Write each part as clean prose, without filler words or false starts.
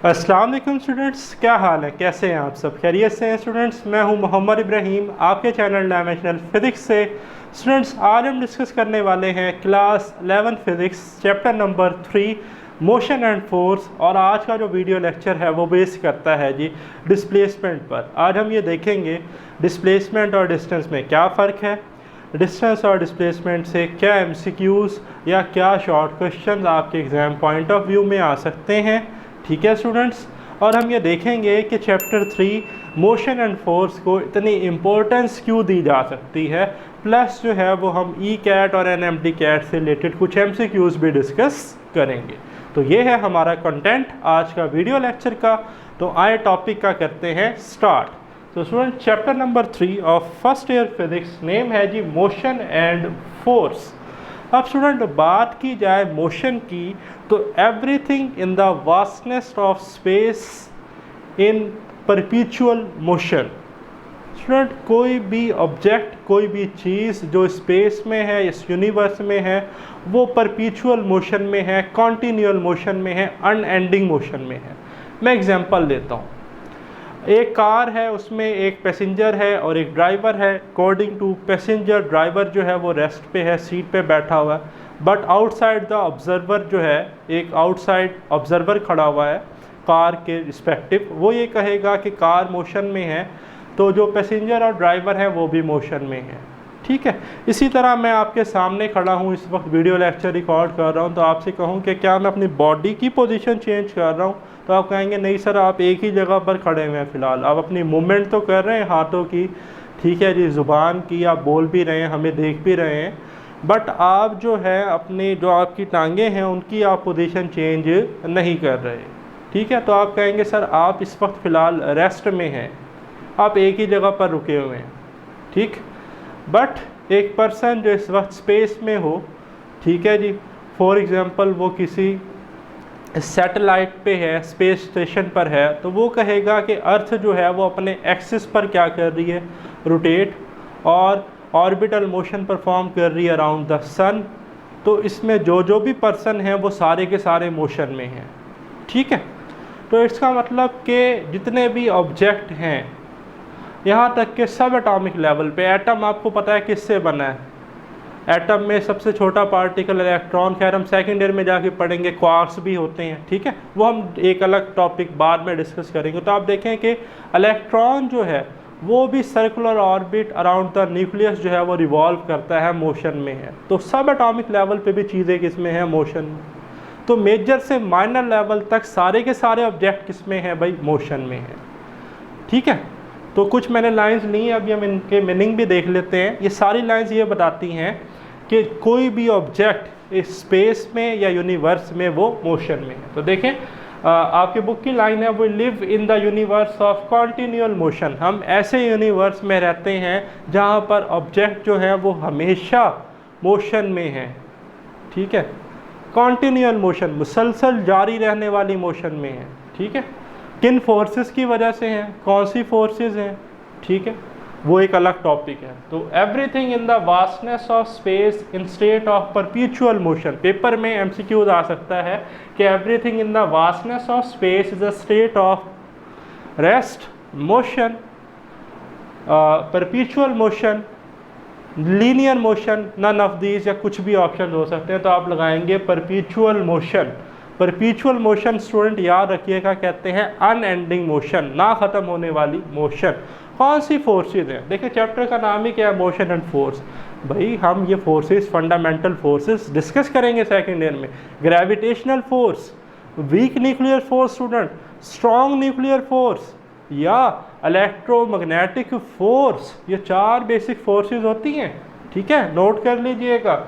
अस्सलाम वालेकुम स्टूडेंट्स, क्या हाल है, कैसे हैं आप सब? खैरियत से हैं स्टूडेंट्स? मैं हूं मोहम्मद इब्राहिम, आपके चैनल डायमेंशनल फिज़िक्स से। स्टूडेंट्स, आज हम डिस्कस करने वाले हैं class 11 physics chapter number 3 motion and force. और आज का जो वीडियो लेक्चर है वो बेस करता है जी डिस्प्लेसमेंट पर। आज हम ये देखेंगे डिस्प्लेसमेंट और डिस्टेंस में क्या फ़र्क है, डिस्टेंस और डिस्प्लेसमेंट से क्या एमसीक्यूज़ या क्या शॉर्ट क्वेश्चंस आपके एग्ज़ाम पॉइंट ऑफ व्यू में आ सकते हैं। ठीक है स्टूडेंट्स, और हम ये देखेंगे कि चैप्टर 3 मोशन एंड फोर्स को इतनी इम्पोर्टेंस क्यों दी जा सकती है, प्लस जो है वो हम ई कैट और एनएमडी कैट से रिलेटेड कुछ एमसीक्यूज़ भी डिस्कस करेंगे। तो ये है हमारा कंटेंट आज का वीडियो लेक्चर का। तो आए टॉपिक का करते हैं स्टार्ट। तो student, chapter number 3 of first year physics name है जी मोशन एंड फोर्स। अब स्टूडेंट, बात की जाए मोशन की तो everything in the vastness of space in परपीचुअल motion. Student, कोई भी ऑब्जेक्ट, कोई भी चीज़ जो स्पेस में है, इस यूनिवर्स में है, वो परपीचुअल मोशन में है, कॉन्टिन्यूअल मोशन में है, अनएंडिंग मोशन में है। मैं एग्जांपल देता हूँ। एक कार है, उसमें एक पैसेंजर है और एक ड्राइवर है। अकॉर्डिंग टू पैसेंजर, ड्राइवर जो है वो रेस्ट पे है, सीट पे बैठा हुआ है। बट आउटसाइड द ऑब्जर्वर जो है, एक आउटसाइड ऑब्जर्वर खड़ा हुआ है कार के रिस्पेक्टिव, वो ये कहेगा कि कार मोशन में है, तो जो पैसेंजर और ड्राइवर है वो भी मोशन में है। ठीक है। इसी तरह मैं आपके सामने खड़ा हूँ, इस वक्त वीडियो लेक्चर रिकॉर्ड कर रहा हूँ, तो आपसे कहूँ कि क्या मैं अपनी बॉडी की पोजीशन चेंज कर रहा हूँ, तो आप कहेंगे नहीं सर, आप एक ही जगह पर खड़े हुए हैं फ़िलहाल। आप अपनी मूवमेंट तो कर रहे हैं हाथों की, ठीक है जी, ज़ुबान की, आप बोल भी रहे हैं, हमें देख भी रहे हैं, बट आप जो है अपनी जो आपकी टांगें हैं उनकी आप पोजीशन चेंज नहीं कर रहे। ठीक है। तो आप कहेंगे सर आप इस वक्त फ़िलहाल रेस्ट में हैं, आप एक ही जगह पर रुके हुए हैं। ठीक। बट एक पर्सन जो इस वक्त स्पेस में हो, ठीक है जी, फॉर एग्ज़ाम्पल वो किसी सैटेलाइट पे है, स्पेस स्टेशन पर है, तो वो कहेगा कि अर्थ जो है वो अपने एक्सिस पर क्या कर रही है, रोटेट, और ऑर्बिटल मोशन परफॉर्म कर रही है अराउंड द सन। तो इसमें जो भी पर्सन है वो सारे के सारे मोशन में हैं। ठीक है। तो इसका मतलब कि जितने भी ऑब्जेक्ट हैं, यहाँ तक कि सब एटॉमिक लेवल पे, एटम आपको पता है किससे बना है? एटम में सबसे छोटा पार्टिकल इलेक्ट्रॉन, खैर हम सेकेंड ईयर में जाके पढ़ेंगे, क्वार्क्स भी होते हैं। ठीक है, वो हम एक अलग टॉपिक बाद में डिस्कस करेंगे। तो आप देखें कि इलेक्ट्रॉन जो है वो भी circular orbit around the nucleus जो है वो रिवॉल्व करता है, मोशन में है। तो सब एटॉमिक लेवल पे भी चीज़ें किस में है, मोशन में। तो मेजर से माइनर लेवल तक सारे के सारे ऑब्जेक्ट किस में हैं भाई, मोशन में है। ठीक है। तो कुछ मैंने लाइंस ली हैं, अभी हम इनके मीनिंग भी देख लेते हैं। ये सारी लाइंस ये बताती हैं कि कोई भी ऑब्जेक्ट इस स्पेस में या यूनिवर्स में वो मोशन में है। तो देखें, आपके बुक की लाइन है, वो live in the universe of continual motion. हम ऐसे यूनिवर्स में रहते हैं जहाँ पर ऑब्जेक्ट जो है वो हमेशा मोशन में है। ठीक है। कॉन्टिन्यूअल मोशन, मुसलसल जारी रहने वाली मोशन में है। ठीक है। किन फोर्सेस की वजह से हैं, कौन सी फोर्सेस हैं, ठीक है, वो एक अलग टॉपिक है। तो everything in the vastness of space in state of perpetual motion. Paper में एमसीक्यूज आ सकता है कि everything in the vastness of space is a state of rest, motion, perpetual motion, linear motion, none of these, या कुछ भी option हो सकते हैं। तो आप लगाएंगे परपीचुअल मोशन। परपीचुअल मोशन स्टूडेंट याद रखिएगा कहते हैं अनएंडिंग मोशन, ना ख़त्म होने वाली मोशन। कौन सी फोर्सेज हैं? देखिए चैप्टर का नाम ही क्या है, मोशन एंड फोर्स। भाई हम ये फोर्सेस, फंडामेंटल फोर्सेस डिस्कस करेंगे सेकेंड ईयर में। Gravitational force, weak nuclear force student, strong nuclear force, या इलेक्ट्रोमैग्नेटिक फोर्स, ये चार बेसिक फोर्सेज होती हैं। ठीक है, नोट कर लीजिएगा।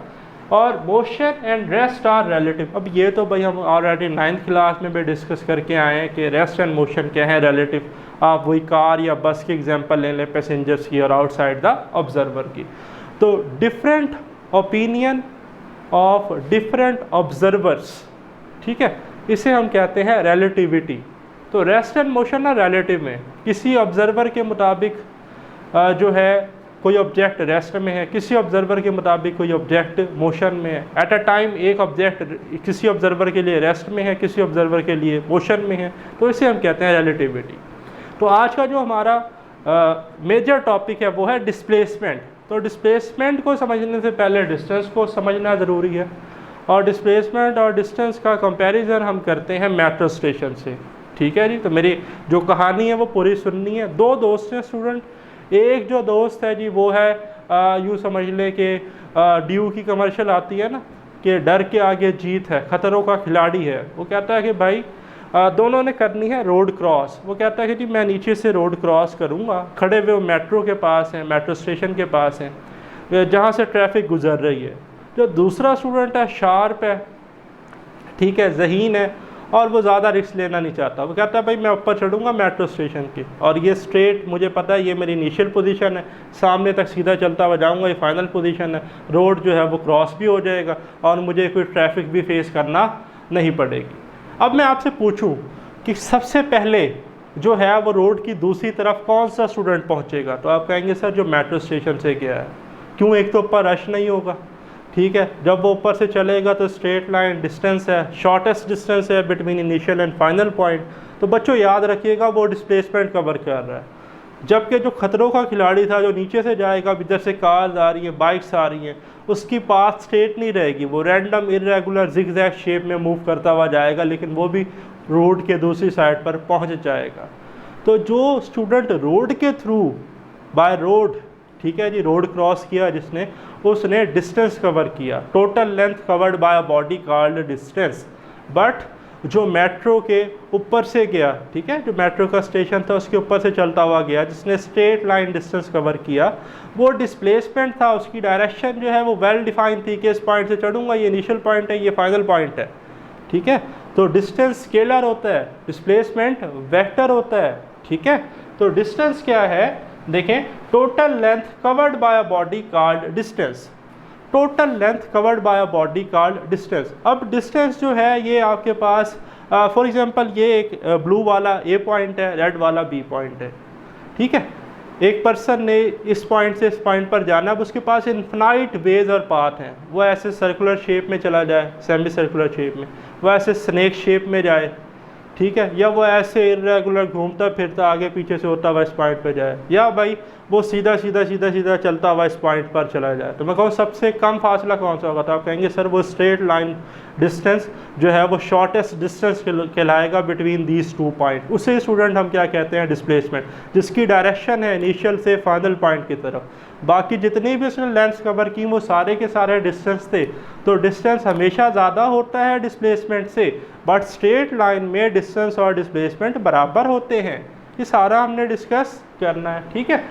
और motion and rest are relative. अब ये तो भाई हम ऑलरेडी 9th क्लास में भी डिस्कस करके आए हैं कि रेस्ट एंड मोशन क्या है, रिलेटिव। आप वही कार या बस की एग्जांपल ले लें, पैसेंजर्स की और आउटसाइड द ऑब्जर्वर की। तो different opinion of different observers, ठीक है, इसे हम कहते हैं रिलेटिविटी। तो रेस्ट एंड मोशन ना रिलेटिव में, किसी ऑब्जर्वर के मुताबिक जो है कोई ऑब्जेक्ट रेस्ट में है, किसी ऑब्जर्वर के मुताबिक कोई ऑब्जेक्ट मोशन में है। एट अ टाइम एक ऑब्जेक्ट किसी ऑब्जर्वर के लिए रेस्ट में है, किसी ऑब्जर्वर के लिए मोशन में है, तो इसे हम कहते हैं रिलेटिविटी। तो आज का जो हमारा मेजर टॉपिक है वो है डिस्प्लेसमेंट। तो डिस्प्लेसमेंट को समझने से पहले डिस्टेंस को समझना ज़रूरी है, और डिस्प्लेसमेंट और डिस्टेंस का कंपैरिजन हम करते हैं मेट्रो स्टेशन से। ठीक है जी, तो मेरी जो कहानी है वो पूरी सुननी है। दो दोस्त हैं स्टूडेंट। एक जो दोस्त है जी वो है यूँ समझ लें कि ड्यू की कमर्शियल आती है ना कि डर के आगे जीत है, ख़तरों का खिलाड़ी है। वो कहता है कि भाई दोनों ने करनी है रोड क्रॉस। वो कहता है कि जी मैं नीचे से रोड क्रॉस करूँगा, खड़े हुए मेट्रो के पास हैं, मेट्रो स्टेशन के पास हैं जहाँ से ट्रैफिक गुजर रही है। जो दूसरा स्टूडेंट है शार्प है, ठीक है, ज़हीन है, और वो ज़्यादा रिस्क लेना नहीं चाहता। वो कहता है भाई मैं ऊपर चढ़ूँगा मेट्रो स्टेशन के, और ये स्ट्रेट मुझे पता है ये मेरी इनिशियल पोजीशन है, सामने तक सीधा चलता हुआ जाऊँगा, ये फाइनल पोजीशन है, रोड जो है वो क्रॉस भी हो जाएगा और मुझे कोई ट्रैफिक भी फेस करना नहीं पड़ेगी। अब मैं आपसे पूछूं कि सबसे पहले जो है वो रोड की दूसरी तरफ कौन सा स्टूडेंट पहुंचेगा, तो आप कहेंगे सर जो मेट्रो स्टेशन से गया है। क्यों? एक तो ऊपर रश नहीं होगा, ठीक है, जब वो ऊपर से चलेगा तो स्ट्रेट लाइन डिस्टेंस है, शॉर्टेस्ट डिस्टेंस है between initial and final point. तो बच्चों याद रखिएगा वो डिस्प्लेसमेंट कवर कर रहा है। जबकि जो खतरों का खिलाड़ी था, जो नीचे से जाएगा, इधर से कार्स आ रही हैं, बाइक्स आ रही हैं, उसकी पाथ स्ट्रेट नहीं रहेगी, वो रैंडम इरेगुलर जिगजैग शेप में मूव करता हुआ जाएगा, लेकिन वो भी रोड के दूसरी साइड पर पहुंच जाएगा। तो जो स्टूडेंट रोड के थ्रू बाय रोड, ठीक है जी, रोड क्रॉस किया जिसने, उसने डिस्टेंस कवर किया, total length covered by a body called distance. But जो मेट्रो के ऊपर से गया, ठीक है, जो मेट्रो का स्टेशन था उसके ऊपर से चलता हुआ गया, जिसने स्ट्रेट लाइन डिस्टेंस कवर किया, वो डिस्प्लेसमेंट था, उसकी डायरेक्शन जो है वो वेल डिफाइन थी कि इस पॉइंट से चढ़ूंगा, ये इनिशियल पॉइंट है, ये फाइनल पॉइंट है। ठीक है, तो डिस्टेंस स्केलर होता है, डिस्प्लेसमेंट वेक्टर होता है। ठीक है, तो डिस्टेंस क्या है, देखें, total length covered by a body called distance. Total length covered by a body called distance. अब डिस्टेंस जो है ये आपके पास फॉर एग्जांपल ये एक ब्लू वाला ए पॉइंट है, रेड वाला बी पॉइंट है। ठीक है, एक पर्सन ने इस पॉइंट से इस पॉइंट पर जाना, अब उसके पास इन्फिनाइट वेज और पाथ हैं। वो ऐसे सर्कुलर शेप में चला जाए, सेमी सर्कुलर शेप में, वो ऐसे स्नेक शेप में जाए, ठीक है, या वो ऐसे इरेगुलर घूमता फिरता आगे पीछे से होता हुआ इस पॉइंट पे जाए, या भाई वो सीधा सीधा सीधा सीधा चलता हुआ इस पॉइंट पर चला जाए। तो मैं कहूँ सबसे कम फासला कौन सा होगा, तो आप कहेंगे सर वो स्ट्रेट लाइन डिस्टेंस जो है वो शॉर्टेस्ट डिस्टेंस कहलाएगा बिटवीन दीज टू पॉइंट। उसे स्टूडेंट हम क्या कहते हैं, डिस्प्लेसमेंट, जिसकी डायरेक्शन है इनिशियल से फाइनल पॉइंट की तरफ। बाकी जितनी भी उसने लेंथ कवर की वो सारे के सारे डिस्टेंस थे। तो डिस्टेंस हमेशा ज़्यादा होता है डिस्प्लेसमेंट से, बट स्ट्रेट लाइन में डिस्टेंस और डिस्प्लेसमेंट बराबर होते हैं। ये सारा हमने डिस्कस करना है। ठीक है,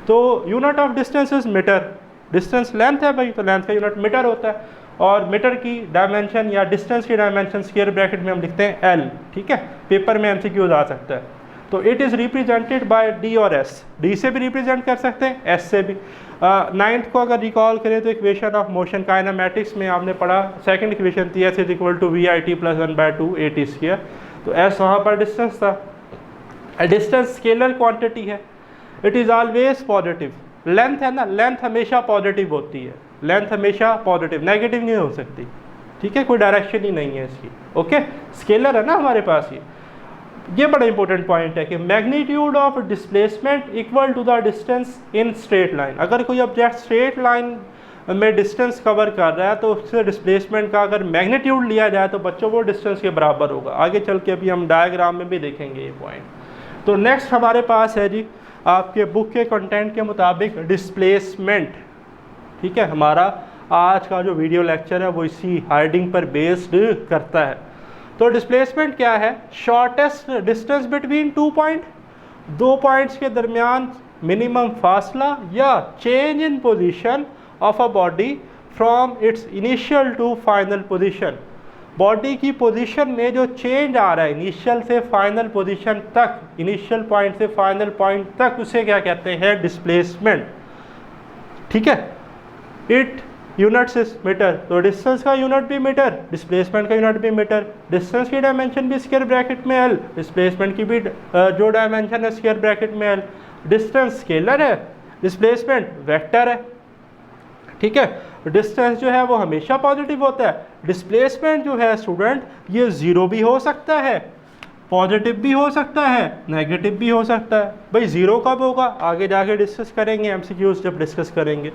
तो unit of distance is metre. Distance length है भाई, तो लेंथ का यूनिट मीटर होता है, और मीटर की डायमेंशन या डिस्टेंस की डायमेंशन स्क्वायर ब्रैकेट में हम लिखते हैं एल। ठीक है, पेपर में एमसीक्यूज आ सकता है। तो it is represented by D और एस। डी से भी रिप्रेजेंट कर सकते हैं, एस से भी। नाइन्थ को अगर रिकॉल करें तो इक्वेशन ऑफ मोशन काइनेमैटिक्स में आपने पढ़ा, सेकंड इक्वेशन थी S is equal to V I T plus 1/2 AT square. तो एस वहाँ पर डिस्टेंस था। डिस्टेंस स्केलर क्वांटिटी है, it is always positive. Length है ना, लेंथ हमेशा पॉजिटिव होती है, लेंथ हमेशा पॉजिटिव, नेगेटिव नहीं हो सकती। ठीक है, कोई डायरेक्शन ही नहीं है इसकी। ओके, स्केलर है ना हमारे पास। ये बड़ा इंपॉर्टेंट पॉइंट है कि magnitude of displacement equal to the distance in straight line. अगर कोई ऑब्जेक्ट स्ट्रेट लाइन में डिस्टेंस कवर कर रहा है तो उससे डिस्प्लेसमेंट का अगर मैग्नीट्यूड लिया जाए तो बच्चों वो डिस्टेंस के बराबर होगा। आगे चल के अभी हम डायग्राम में भी देखेंगे ये पॉइंट। तो नेक्स्ट हमारे पास है जी आपके बुक के कंटेंट के मुताबिक डिस्प्लेसमेंट। ठीक है, हमारा आज का जो वीडियो लेक्चर है वो इसी हाइडिंग पर बेस्ड करता है। तो डिस्प्लेसमेंट क्या है, shortest distance between two point, दो पॉइंट्स के दरमियान मिनिमम फासला या change in position of a body from its initial to final position. Body की पोजीशन में जो चेंज आ रहा है इनिशियल से फाइनल पोजीशन तक, इनिशियल पॉइंट से फाइनल पॉइंट तक, उसे क्या कहते हैं, डिस्प्लेसमेंट। ठीक है, इट यूनिट्स इज मीटर। तो डिस्टेंस का यूनिट भी मीटर, डिस्प्लेसमेंट का यूनिट भी मीटर। डिस्टेंस की डायमेंशन भी स्क्वायर ब्रैकेट में एल, डिस्प्लेसमेंट की भी जो डायमेंशन है स्क्वायर ब्रैकेट में एल। डिस्टेंस स्केलर है, डिस्प्लेसमेंट वेक्टर है, ठीक है। डिस्टेंस जो है वो हमेशा पॉजिटिव होता है। डिस्प्लेसमेंट जो है स्टूडेंट ये जीरो भी हो सकता है, पॉजिटिव भी हो सकता है, नेगेटिव भी हो सकता है। भाई जीरो कब होगा आगे जाके डिस्कस करेंगे, एमसीक्यूज जब डिस्कस करेंगे।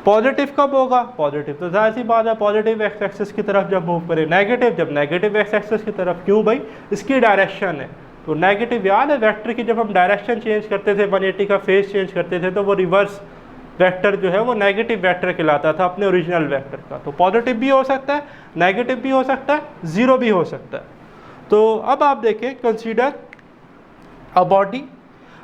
पॉजिटिव कब होगा, पॉजिटिव तो जाहिर सी बात है पॉजिटिव एक्स एक्सिस की तरफ जब मूव करें। नेगेटिव जब नेगेटिव एक्स एक्सिस की तरफ, क्यों भाई, इसकी डायरेक्शन है। तो नेगेटिव याद है वेक्टर की जब हम डायरेक्शन चेंज करते थे, 180 का फेस चेंज करते थे, तो वो रिवर्स वेक्टर जो है वो नेगेटिव वेक्टर कहलाता था अपने ओरिजिनल वेक्टर का। तो पॉजिटिव भी हो सकता है, नेगेटिव भी हो सकता है, जीरो भी हो सकता है। तो अब आप देखें, consider a body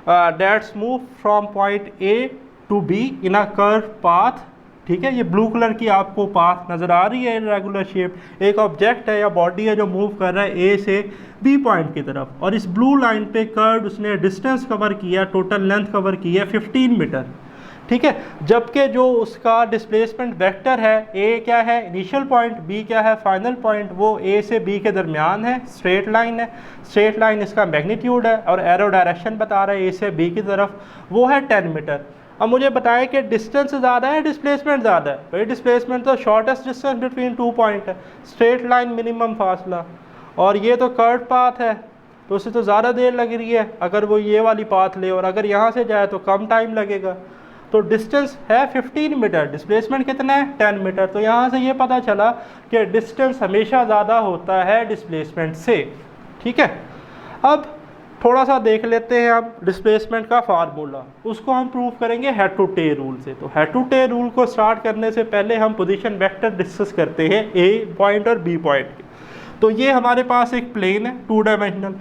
that's move from point A to B in a curve path, ठीक है। ये ब्लू कलर की आपको पाथ नज़र आ रही है, रेगुलर शेप। एक ऑब्जेक्ट है या बॉडी है जो मूव कर रहा है ए से बी पॉइंट की तरफ, और इस ब्लू लाइन पे कर्व उसने डिस्टेंस कवर किया, टोटल लेंथ कवर की है 15 मीटर, ठीक है। जबकि जो उसका डिस्प्लेसमेंट वेक्टर है, ए क्या है इनिशियल पॉइंट, बी क्या है फाइनल पॉइंट, वो ए से बी के दरमियान है, स्ट्रेट लाइन है। स्ट्रेट लाइन इसका मैग्नीट्यूड है और एरो डायरेक्शन बता रहा है ए से बी की तरफ, वो है 10 मीटर। अब मुझे बताएं कि डिस्टेंस ज़्यादा है डिस्प्लेसमेंट ज़्यादा है। भाई डिस्प्लेसमेंट तो शॉर्टेस्ट डिस्टेंस बिटवीन 2 पॉइंट है, स्ट्रेट लाइन मिनिमम फासला, और ये तो कर्व पाथ है तो उससे तो ज़्यादा देर लग रही है अगर वो ये वाली पाथ ले, और अगर यहाँ से जाए तो कम टाइम लगेगा। तो डिस्टेंस है 15 मीटर, डिस्प्लेसमेंट कितना है 10 मीटर। तो यहाँ से ये पता चला कि डिस्टेंस हमेशा ज़्यादा होता है डिस्प्लेसमेंट से, ठीक है। अब थोड़ा सा देख लेते हैं हम डिस्प्लेसमेंट का फार्मूला, उसको हम प्रूव करेंगे हेड टू टेल रूल से। तो हेड टू टेल रूल को स्टार्ट करने से पहले हम पोजीशन वेक्टर डिस्कस करते हैं ए पॉइंट और बी पॉइंट के। तो ये हमारे पास एक प्लेन है 2 dimensional,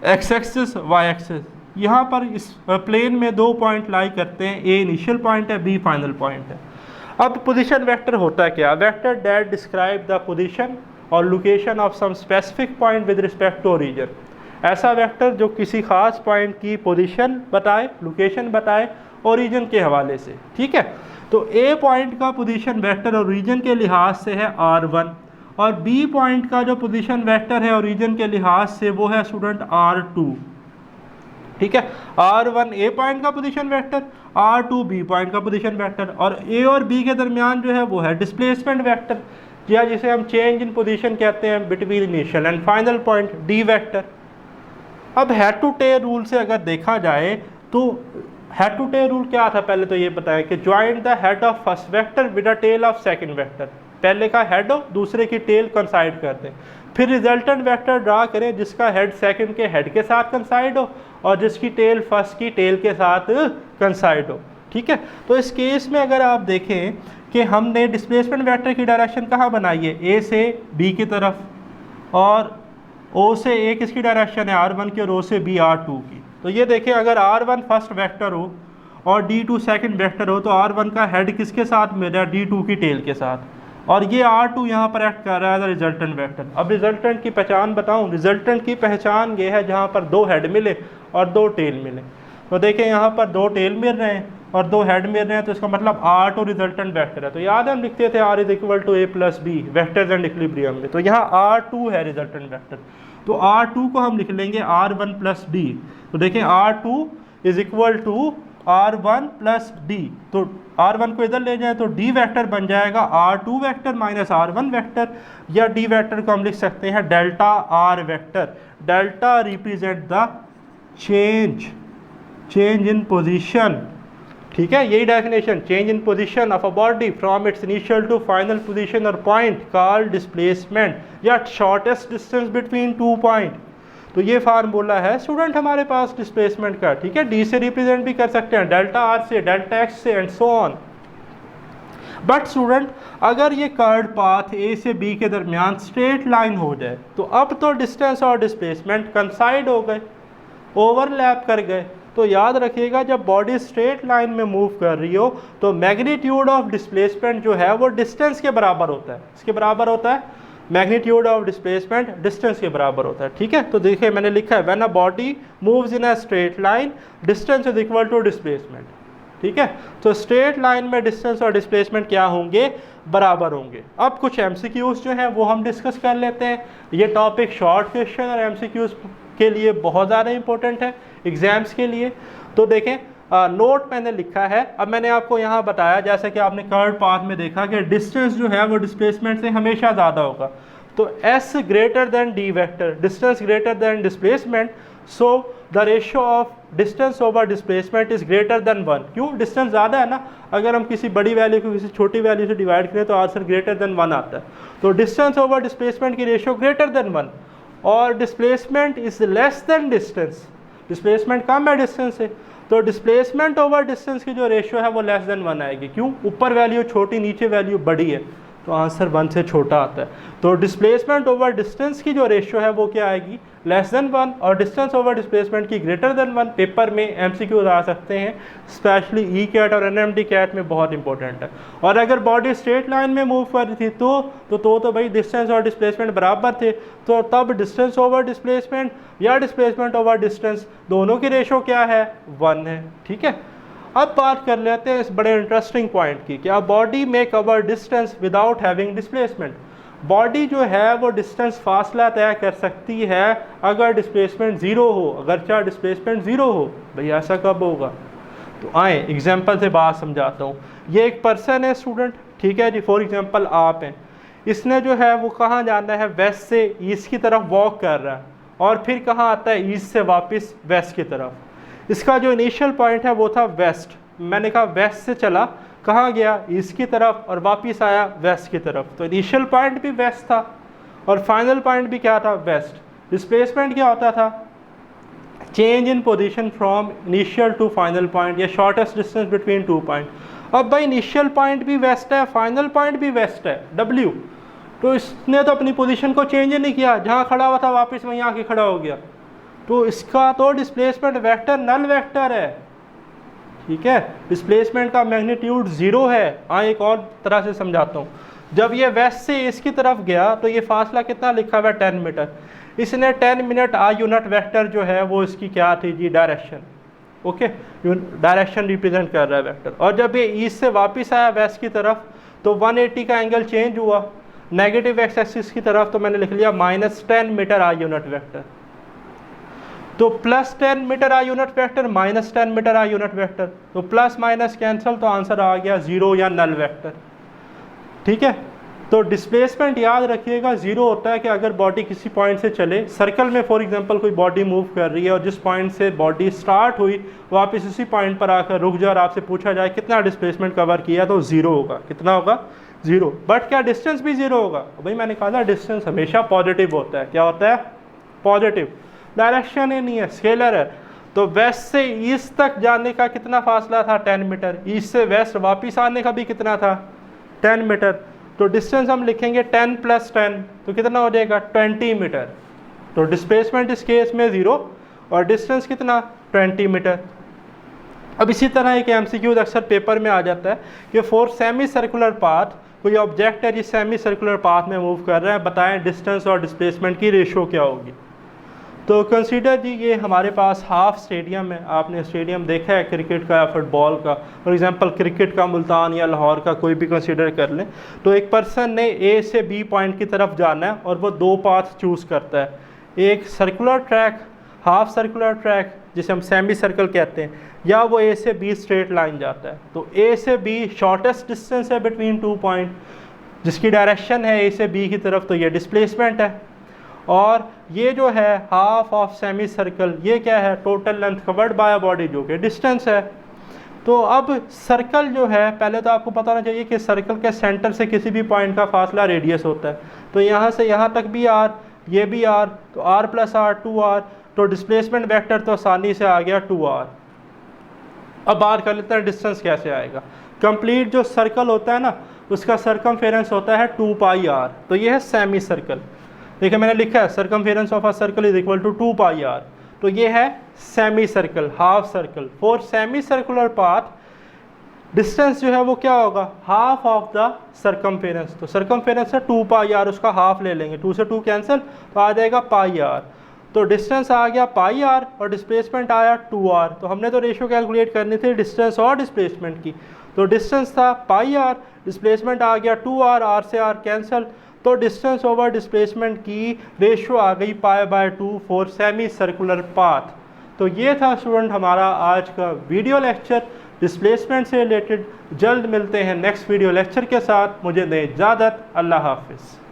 X axis Y axis. यहाँ पर इस प्लेन में 2 पॉइंट लाई करते हैं, ए इनिशियल पॉइंट है, बी फाइनल पॉइंट है। अब पोजीशन वेक्टर होता है क्या, vector that describe the position और location of some specific point with respect to origin. ऐसा वेक्टर जो किसी खास पॉइंट की पोजीशन बताए, लोकेशन बताए ओरिजिन के हवाले से, ठीक है। तो ए पॉइंट का पोजीशन वेक्टर ओरिजिन के लिहाज से है r1, और बी पॉइंट का जो पोजीशन वेक्टर है ओरिजिन के लिहाज से वो है स्टूडेंट r2, ठीक है। r1 ए पॉइंट का position vector, r2 B point का पोजीशन वेक्टर, और ए और बी के दरमियान जो है वो है डिस्प्लेसमेंट वेक्टर, या जिसे हम चेंज इन पोजीशन कहते हैं between initial and final point, D vector. अब हेड टू टेल रूल से अगर देखा जाए तो हेड टू टेल रूल क्या था, पहले तो ये बताएं कि join the head of first vector with the tail of second vector. पहले का हेड हो दूसरे की टेल कंसाइड कर दें, फिर रिजल्टेंट वेक्टर ड्रा करें जिसका हेड सेकंड के हेड के साथ कंसाइड हो और जिसकी टेल फर्स्ट की टेल के साथ कंसाइड हो, ठीक है। तो इस केस में अगर आप देखें कि हमने डिस्प्लेसमेंट वेक्टर की डायरेक्शन कहाँ बनाई है, ए से बी की तरफ, और ओ से ए किसकी डायरेक्शन है r1 की, और ओ से बी r2 की। तो ये देखें अगर r1 फर्स्ट वेक्टर हो और d2 सेकंड वेक्टर हो तो r1 का हेड किसके साथ मिल रहा है, d2 की टेल के साथ, और ये r2 यहाँ पर एक्ट कर रहा है रिजल्टेंट वेक्टर। अब रिजल्टेंट की पहचान बताऊँ, रिजल्टेंट की पहचान ये है जहाँ पर 2 हेड मिले और 2 टेल मिले। तो देखें यहाँ पर 2 टेल मिल रहे हैं और 2 हेड मिल रहे हैं, तो इसका मतलब r2 रिजल्टेंट वेक्टर है। तो याद है हम लिखते थे r is equal to a plus B vectors and equilibrium में, तो यहाँ r2 है रिजल्टेंट वेक्टर। तो r2 को हम लिख लेंगे r1 प्लस डी। तो देखें r2 is equal to r1 plus D, तो r1 को इधर ले जाए तो d वेक्टर बन जाएगा r2 vector minus r1 vector, या d वेक्टर को हम लिख सकते हैं delta r vector. Delta represent the change in position, ठीक है। यही definition, change in position of a body from its initial to final position और पॉइंट कॉल्ड डिस्प्लेसमेंट या शॉर्टेस्ट डिस्टेंस बिटवीन 2 पॉइंट। तो ये फार्मूला है स्टूडेंट हमारे पास displacement का, ठीक है। डी से रिप्रेजेंट भी कर सकते हैं, डेल्टा आर से, डेल्टा एक्स से, and so on. But student अगर ये कर्व पाथ ए से बी के दरमियान स्ट्रेट लाइन हो जाए तो अब तो डिस्टेंस और डिस्प्लेसमेंट कंसाइड हो गए, ओवरलैप कर गए। तो याद रखिएगा जब बॉडी स्ट्रेट लाइन में मूव कर रही हो तो मैग्नीट्यूड ऑफ डिस्प्लेसमेंट जो है वो डिस्टेंस के बराबर होता है, इसके बराबर होता है, मैग्नीट्यूड ऑफ डिस्प्लेसमेंट डिस्टेंस के बराबर होता है, ठीक है। तो देखिए मैंने लिखा है when a body moves in a straight line distance is equal to displacement, ठीक है। तो स्ट्रेट लाइन में डिस्टेंस और डिस्प्लेसमेंट क्या होंगे, बराबर होंगे। अब कुछ एमसीक्यूज जो हैं वो हम डिस्कस कर लेते हैं। ये टॉपिक शॉर्ट क्वेश्चन और एमसीक्यूज के लिए बहुत ज़्यादा इंपॉर्टेंट है एग्जाम्स के लिए। तो देखें नोट मैंने लिखा है। अब मैंने आपको यहाँ बताया, जैसे कि आपने कर्व पाथ में देखा कि डिस्टेंस जो है वो डिस्प्लेसमेंट से हमेशा ज़्यादा होगा। तो s greater than d vector, distance greater than displacement, so the ratio of distance over displacement is greater than 1। क्यों? डिस्टेंस ज़्यादा है ना। अगर हम किसी बड़ी वैल्यू को किसी छोटी वैल्यू से डिवाइड करें तो आंसर ग्रेटर देन 1 आता है। तो डिस्टेंस ओवर डिस्प्लेसमेंट की रेशियो ग्रेटर देन 1 और displacement is less than distance, displacement कम है डिस्टेंस से, तो डिस्प्लेसमेंट ओवर डिस्टेंस की जो रेशियो है वो लेस देन 1 आएगी। क्यों? ऊपर वैल्यू छोटी, नीचे वैल्यू बड़ी है, तो आंसर 1 से छोटा आता है। तो डिस्प्लेसमेंट ओवर डिस्टेंस की जो रेशियो है वो क्या आएगी? लेस देन 1 और डिस्टेंस ओवर डिस्प्लेसमेंट की ग्रेटर देन 1। पेपर में एमसीक्यूज आ सकते हैं, स्पेशली ई कैट और एनएमडी कैट में बहुत इंपॉर्टेंट है। और अगर बॉडी स्ट्रेट लाइन में मूव कर रही थी तो भाई डिस्टेंस और डिस्प्लेसमेंट बराबर थे, तो तब डिस्टेंस ओवर डिस्प्लेसमेंट या डिस्प्लेसमेंट ओवर डिस्टेंस दोनों की रेशियो क्या है? 1 है। ठीक है, अब बात कर लेते हैं इस बड़े इंटरेस्टिंग पॉइंट की, क्या बॉडी में cover distance without having displacement. Body जो है वो डिस्टेंस फासला तय कर सकती है अगर डिस्प्लेसमेंट ज़ीरो हो, अगर चाहे डिस्प्लेसमेंट ज़ीरो हो। भाई ऐसा कब होगा? तो आए एग्जांपल से बात समझाता हूँ। ये एक पर्सन है स्टूडेंट, ठीक है जी, फॉर एग्जांपल आप हैं, इसने जो है वो कहाँ जाना है? वेस्ट से ईस्ट की तरफ वॉक कर रहा है और फिर कहाँ आता है? ईस्ट से वापस वेस्ट की तरफ। इसका जो इनिशियल पॉइंट है वो था वेस्ट, मैंने कहा वेस्ट से चला, कहाँ गया? ईस्ट की तरफ और वापस आया वेस्ट की तरफ। तो इनिशियल पॉइंट भी वेस्ट था और फाइनल पॉइंट भी क्या था? वेस्ट। डिस्प्लेसमेंट क्या होता था? Change in position from initial to final point या शॉर्टेस्ट डिस्टेंस बिटवीन 2 पॉइंट। अब भाई इनिशियल पॉइंट भी वेस्ट है, फाइनल पॉइंट भी वेस्ट है, W, तो इसने तो अपनी पोजीशन को चेंज ही नहीं किया, जहाँ खड़ा हुआ था वापस वहीं आके खड़ा हो गया, तो इसका तो डिस्प्लेसमेंट वेक्टर नल वेक्टर है। ठीक है, डिस्प्लेसमेंट का मैग्नीट्यूड 0 है। एक और तरह से समझाता हूँ, जब ये वेस्ट से ईस्ट की तरफ गया तो ये फासला कितना लिखा हुआ है? 10 मीटर। इसने 10 मिनट I यूनिट वेक्टर जो है वो इसकी क्या थी जी? डायरेक्शन। ओके, डायरेक्शन रिप्रेजेंट कर रहा है वेक्टर। और जब ये ईस्ट से वापस आया वेस्ट की तरफ तो 180 का एंगल चेंज हुआ नेगेटिव एक्स एक्सिस की तरफ, तो मैंने लिख लिया -10 मीटर I यूनिट वेक्टर। तो +10 metre I unit vector -10 metre I unit vector, तो प्लस माइनस कैंसिल, तो आंसर आ गया 0 या नल वेक्टर। ठीक है, तो डिस्प्लेसमेंट याद रखिएगा 0 होता है कि अगर बॉडी किसी पॉइंट से चले, सर्कल में फॉर एग्जांपल कोई बॉडी मूव कर रही है और जिस पॉइंट से बॉडी स्टार्ट हुई वापस उसी पॉइंट पर आकर रुक जाए और आपसे पूछा जाए कितना डिस्प्लेसमेंट कवर किया, तो 0 होगा। कितना होगा? 0। बट क्या डिस्टेंस भी 0 होगा? भाई मैंने कहा था डिस्टेंस हमेशा पॉजिटिव होता है। क्या होता है? पॉजिटिव। डायरेक्शन ही नहीं है, स्केलर है। तो वेस्ट से ईस्ट तक जाने का कितना फासला था? 10 मीटर। ईस्ट से वेस्ट वापस आने का भी कितना था? 10 मीटर। तो डिस्टेंस हम लिखेंगे 10 + 10, तो कितना हो जाएगा? 20 मीटर। तो डिस्प्लेसमेंट इस केस में 0 और डिस्टेंस कितना? 20 मीटर। अब इसी तरह एक MCQ अक्सर पेपर में आ जाता है कि फॉर सेमी सर्कुलर पाथ, कोई ऑब्जेक्ट है जिस सेमी सर्कुलर पाथ में मूव कर रहा है, बताएं डिस्टेंस और डिस्प्लेसमेंट की रेशियो क्या होगी। तो कंसीडर जी ये हमारे पास हाफ स्टेडियम है, आपने स्टेडियम देखा है क्रिकेट का या फुटबॉल का, फॉर एग्जांपल क्रिकेट का मुल्तान या लाहौर का कोई भी कंसीडर कर लें। तो एक पर्सन ने A से B पॉइंट की तरफ जाना है और वो 2 पाथ चूज़ करता है, एक circular track, half circular track जिसे हम सेमी सर्कल कहते हैं, या वो A से B स्ट्रेट लाइन जाता है। तो A से B शॉर्टेस्ट डिस्टेंस है बिटवीन 2 पॉइंट, जिसकी डायरेक्शन है A से B की तरफ, तो ये डिस्प्लेसमेंट है। और ये जो है हाफ ऑफ सेमी सर्कल, ये क्या है? Total length covered by body, जो कि डिस्टेंस है। तो अब सर्कल जो है, पहले तो आपको पता होना चाहिए कि सर्कल के सेंटर से किसी भी पॉइंट का फासला रेडियस होता है। तो यहाँ से यहाँ तक भी R, ये भी R, तो R + R 2R, तो डिस्प्लेसमेंट वेक्टर तो आसानी से आ गया 2R। अब बात कर लेते हैं डिस्टेंस कैसे आएगा। कंप्लीट जो सर्कल होता है ना, उसका सरकमफेरेंस होता है 2πr। तो ये है सेमी सर्कल। देखिए मैंने लिखा है circumference of a circle is equal to 2πr। तो ये है semi circle, half circle. For semi circular path distance जो है वो क्या होगा? Half of the circumference. तो सरकमफेरेंस है 2πr, उसका हाफ ले लेंगे, 2 से 2 कैंसिल, तो आ जाएगा πr। तो डिस्टेंस आ गया πr और डिस्प्लेसमेंट आया 2r। तो हमने तो रेशियो कैलकुलेट करनी थी डिस्टेंस और डिस्प्लेसमेंट की। तो डिस्टेंस था πr, डिस्प्लेसमेंट आ गया 2r, r से r कैंसिल, तो डिस्टेंस ओवर डिस्प्लेसमेंट की रेशियो आ गई π/2 फॉर सेमी सर्कुलर पाथ। तो ये था स्टूडेंट हमारा आज का वीडियो लेक्चर डिस्प्लेसमेंट से रिलेटेड। जल्द मिलते हैं नेक्स्ट वीडियो लेक्चर के साथ। मुझे दें इजाज़त। अल्लाह हाफिज़।